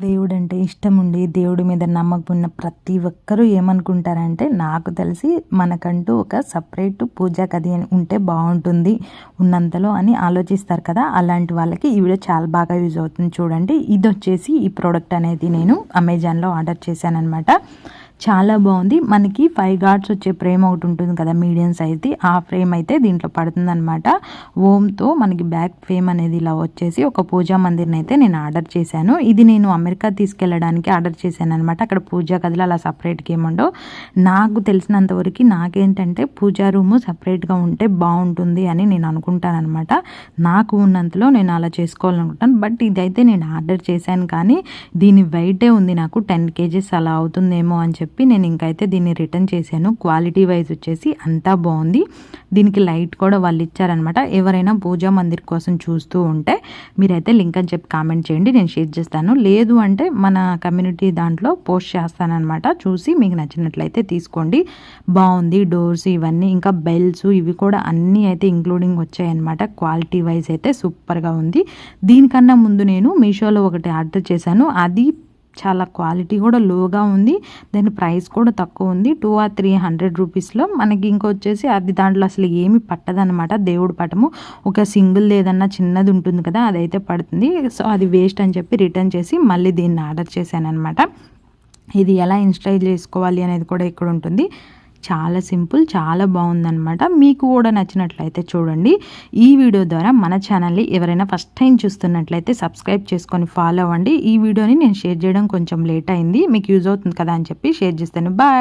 దేవుడంటే ఇష్టం ఉండి దేవుడి మీద నమ్మకం ఉన్న ప్రతి ఒక్కరూ ఏమనుకుంటారంటే, నాకు తెలిసి మనకంటూ ఒక సపరేట్ పూజా గది ఉంటే బాగుంటుంది ఉన్నంతలో అని ఆలోచిస్తారు కదా. అలాంటి వాళ్ళకి ఈ వీడియో చాలా బాగా యూజ్ అవుతుంది. చూడండి, ఇది వచ్చేసి ఈ ప్రోడక్ట్ అనేది నేను అమెజాన్లో ఆర్డర్ చేశానమాట. చాలా బాగుంది. మనకి 5 గార్డ్స్ వచ్చే ఫ్రేమ్ ఒకటి ఉంటుంది కదా, మీడియం సైజ్ది. ఆ ఫ్రేమ్ అయితే దీంట్లో పడుతుందన్నమాట. ఓమ్తో మనకి బ్యాక్ ఫ్రేమ్ అనేది ఇలా వచ్చేసి ఒక పూజా మందిర్ని అయితే నేను ఆర్డర్ చేశాను. ఇది నేను అమెరికా తీసుకెళ్ళడానికి ఆర్డర్ చేశాను అనమాట. అక్కడ పూజా గదిలో అలా సపరేట్గా ఏముండవు. నాకు తెలిసినంతవరకు నాకేంటంటే పూజా రూము సపరేట్గా ఉంటే బాగుంటుంది అని నేను అనుకుంటానమాట. నాకు ఉన్నంతలో నేను అలా చేసుకోవాలనుకుంటాను. బట్ ఇదైతే నేను ఆర్డర్ చేశాను, కానీ దీని వెయిటే ఉంది నాకు 10 kgs అలా అవుతుందేమో అని చెప్పి నేను ఇంకైతే దీన్ని రిటర్న్ చేశాను. క్వాలిటీ వైజ్ వచ్చేసి అంతా బాగుంది. దీనికి లైట్ కూడా వాళ్ళు ఇచ్చారనమాట. ఎవరైనా పూజా మందిర్ కోసం చూస్తూ ఉంటే మీరైతే లింక్ అని చెప్పి కామెంట్ చేయండి, నేను షేర్ చేస్తాను. లేదు అంటే మన కమ్యూనిటీ దాంట్లో పోస్ట్ చేస్తానమాట. చూసి మీకు నచ్చినట్లయితే తీసుకోండి. బాగుంది. డోర్స్ ఇవన్నీ ఇంకా బెల్స్ ఇవి కూడా అన్నీ అయితే ఇంక్లూడింగ్ వచ్చాయన్నమాట. క్వాలిటీ వైజ్ అయితే సూపర్గా ఉంది. దీనికన్నా ముందు నేను మీషోలో ఒకటి ఆర్డర్ చేశాను. అది చాలా క్వాలిటీ కూడా లోగా ఉంది. దాని ప్రైస్ కూడా తక్కువ ఉంది. 200 or 300 రూపీస్లో మనకి. ఇంకొచ్చేసి అది దాంట్లో అసలు ఏమి పట్టదనమాట. దేవుడు పటము ఒక సింగిల్ ఏదన్నా చిన్నది ఉంటుంది కదా, అదైతే పడుతుంది. సో అది వేస్ట్ అని చెప్పి రిటర్న్ చేసి మళ్ళీ దీన్ని ఆర్డర్ చేశాను అనమాట. ఇది ఎలా ఇన్స్టాల్ చేసుకోవాలి అనేది కూడా ఇక్కడ ఉంటుంది. చాలా సింపుల్, చాలా బాగుందనమాట. మీకు కూడా నచ్చినట్లయితే చూడండి. ఈ వీడియో ద్వారా మన ఛానల్ని ఎవరైనా ఫస్ట్ టైం చూస్తున్నట్లయితే సబ్స్క్రైబ్ చేసుకొని ఫాలో అవ్వండి. ఈ వీడియోని నేను షేర్ చేయడం కొంచెం లేట్ అయింది, మీకు యూజ్ అవుతుంది కదా అని చెప్పి షేర్ చేస్తాను. బాయ్.